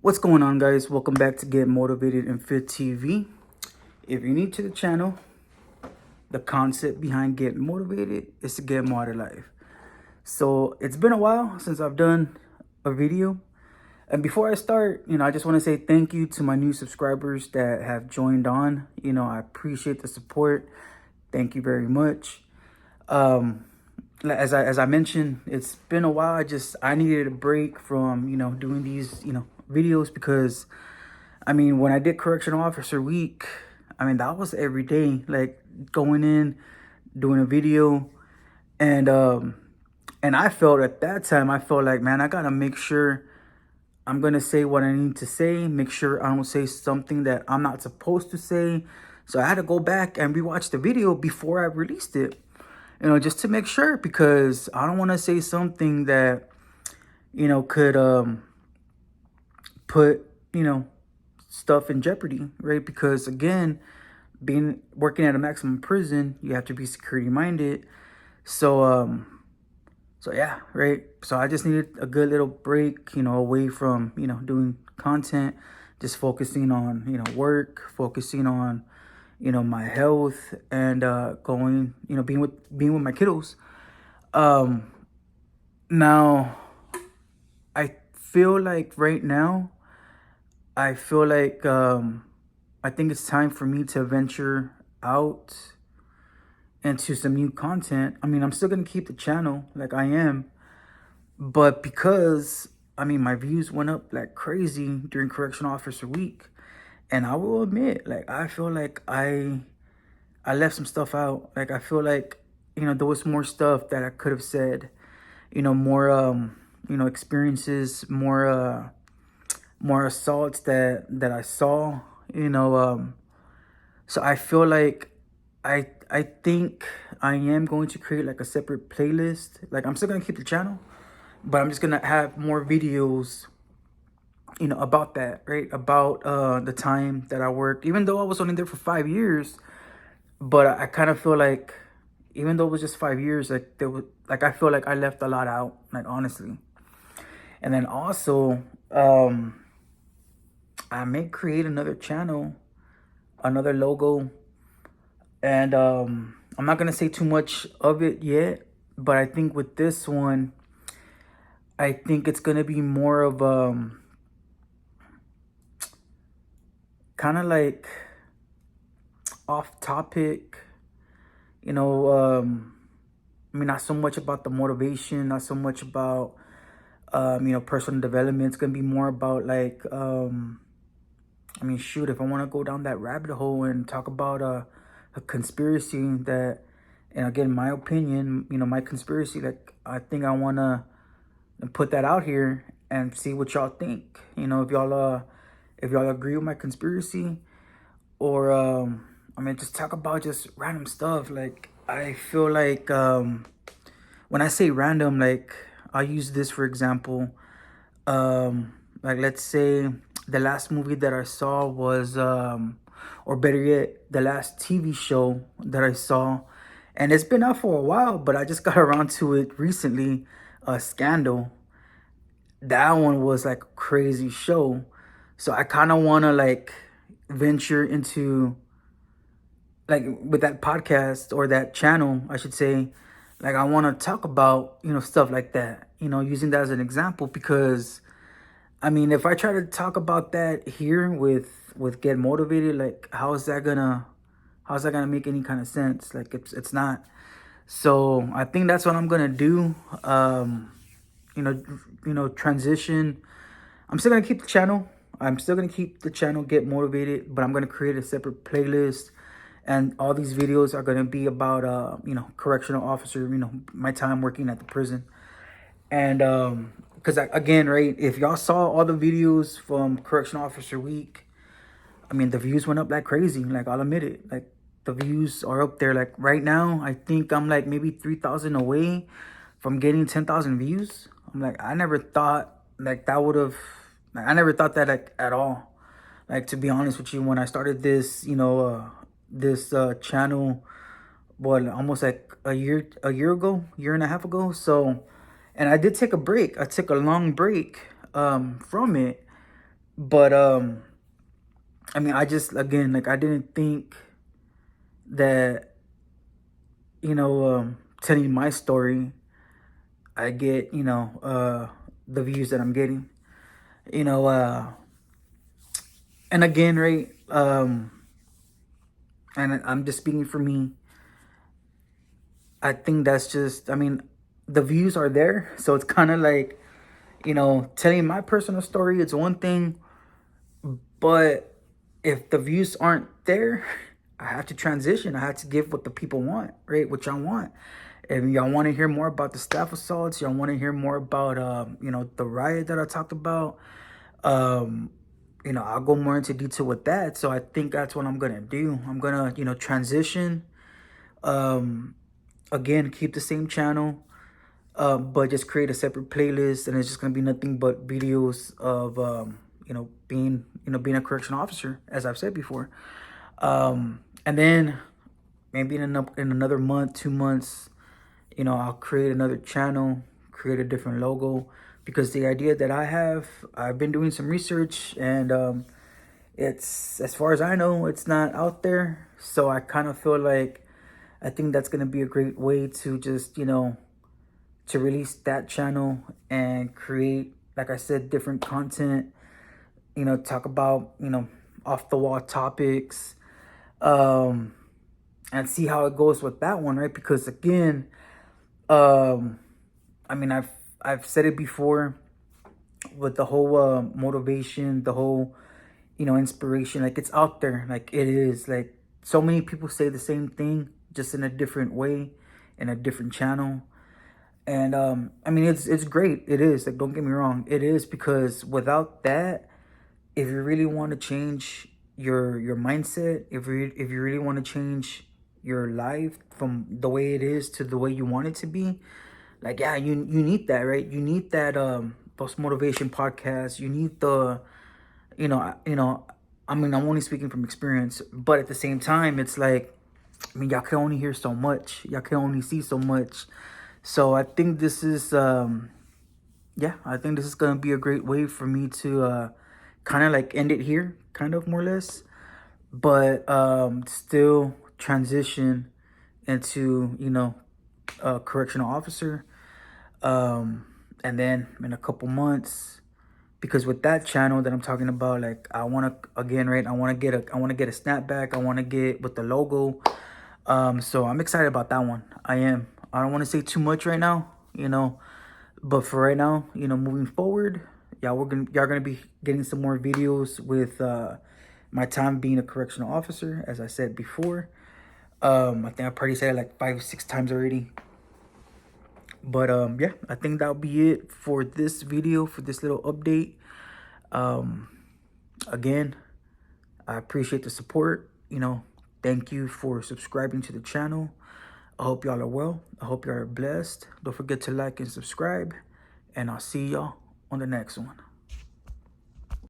What's going on, guys? Welcome back to Get Motivated and Fit TV. If you're new to the channel, the concept behind Get Motivated is to get more out of life. So it's been a while since I've done a video. And before I start, I just want to say thank you to my new subscribers that have joined on. I appreciate the support. Thank you very much. As I mentioned, it's been a while. I needed a break from doing these videos because when I did Correctional Officer Week, that was every day, like going in, doing a video, and I felt at that time, I felt like, man, I gotta make sure I'm gonna say what I need to say, make sure I don't say something that I'm not supposed to say. So I had to go back and rewatch the video before I released it, just to make sure, because I don't want to say something that could put stuff in jeopardy, right? Because again, working at a maximum prison, you have to be security minded. So yeah, right. So I just needed a good little break, away from doing content, just focusing on work, focusing on my health, and going being with my kiddos. Now I feel like right now, I feel like I think it's time for me to venture out into some new content. I'm still gonna keep the channel like I am, but because my views went up like crazy during Correctional Officer Week, and I will admit, like, I feel like I left some stuff out. Like, I feel like there was more stuff that I could have said. More experiences, more assaults that I saw. So I feel like I think I am going to create like a separate playlist. Like, I'm still gonna keep the channel, but I'm just gonna have more videos about that, right? About the time that I worked, even though I was only there for 5 years. But I kind of feel like, even though it was just 5 years, like I feel like I left a lot out, like, honestly. And then also, I may create another channel, another logo, and I'm not gonna say too much of it yet, but I think with this one, I think it's gonna be more of kind of like off topic, not so much about the motivation, not so much about personal development. It's gonna be more about like shoot, if I want to go down that rabbit hole and talk about a conspiracy that, and again, my opinion, my conspiracy, like, I think I want to put that out here and see what y'all think. If y'all agree with my conspiracy, or just talk about just random stuff. Like, I feel like when I say random, like, I'll use this for example. Like, let's say the last movie that I saw was or better yet, the last TV show that I saw, and it's been out for a while, but I just got around to it recently, Scandal. That one was like a crazy show. So I kind of want to like venture into, like, with that podcast, or that channel, I should say, like, I want to talk about, stuff like that, using that as an example, because if I try to talk about that here with Get Motivated, like, how's that gonna make any kind of sense? Like, it's not. So I think that's what I'm gonna do. Transition. I'm still gonna keep the channel. Get Motivated, but I'm gonna create a separate playlist, and all these videos are gonna be about correctional officer, my time working at the prison. And because, again, right, if y'all saw all the videos from Correctional Officer Week, the views went up like crazy. Like, I'll admit it. Like, the views are up there. Like, right now, I think I'm like maybe 3,000 away from getting 10,000 views. I'm like, I never thought like that would have. Like, I never thought that, like, at all. Like, to be honest with you, when I started this, this channel, what, almost like a year ago, year and a half ago. So, and I did take a break. I took a long break from it, But I mean, I just, again, like, I didn't think that, telling my story, I get, the views that I'm getting, you know, and again, right, and I'm just speaking for me. I think that's just, I mean, the views are there, so it's kind of like, telling my personal story, it's one thing, but if the views aren't there, I have to transition. I have to give what the people want, right? What y'all want. If y'all want to hear more about the staff assaults, y'all want to hear more about, the riot that I talked about, um, I'll go more into detail with that. So I think that's what I'm gonna do. I'm gonna, transition. Um, Again, keep the same channel, but just create a separate playlist, and it's just gonna be nothing but videos of, being a correctional officer, as I've said before. And then maybe in another month, 2 months, I'll create another channel, create a different logo, because the idea that I've been doing some research, and it's, as far as I know, it's not out there. So I kind of feel like, I think that's gonna be a great way to just, to release that channel and create, like I said, different content, talk about, off the wall topics, um, and see how it goes with that one, right? Because again, um, I mean, I've said it before, with the whole motivation, the whole, inspiration, like, it's out there, like, it is, like, so many people say the same thing, just in a different way, in a different channel. And I mean, it's great. It is, like, don't get me wrong, it is, because without that, if you really want to change your mindset, if you really want to change your life from the way it is to the way you want it to be, like, yeah, you need that, right? You need that, those motivation podcasts. You need the, I mean, I'm only speaking from experience, but at the same time, it's like, I mean, y'all can only hear so much, y'all can only see so much. So I think this is, yeah, I think this is gonna be a great way for me to, kind of like end it here, kind of, more or less, but still transition into, a correctional officer, and then in a couple months, because with that channel that I'm talking about, like, I want to, again, right, I want to get a snapback, I want to get with the logo. So I'm excited about that one. I don't want to say too much right now, but for right now, moving forward, yeah, y'all gonna be getting some more videos with, my time being a correctional officer, as I said before. I think I probably said it like 5, 6 times already. But yeah, I think that'll be it for this video, for this little update. Um, Again, I appreciate the support. Thank you for subscribing to the channel. I hope y'all are well. I hope y'all are blessed. Don't forget to like and subscribe. And I'll see y'all on the next one.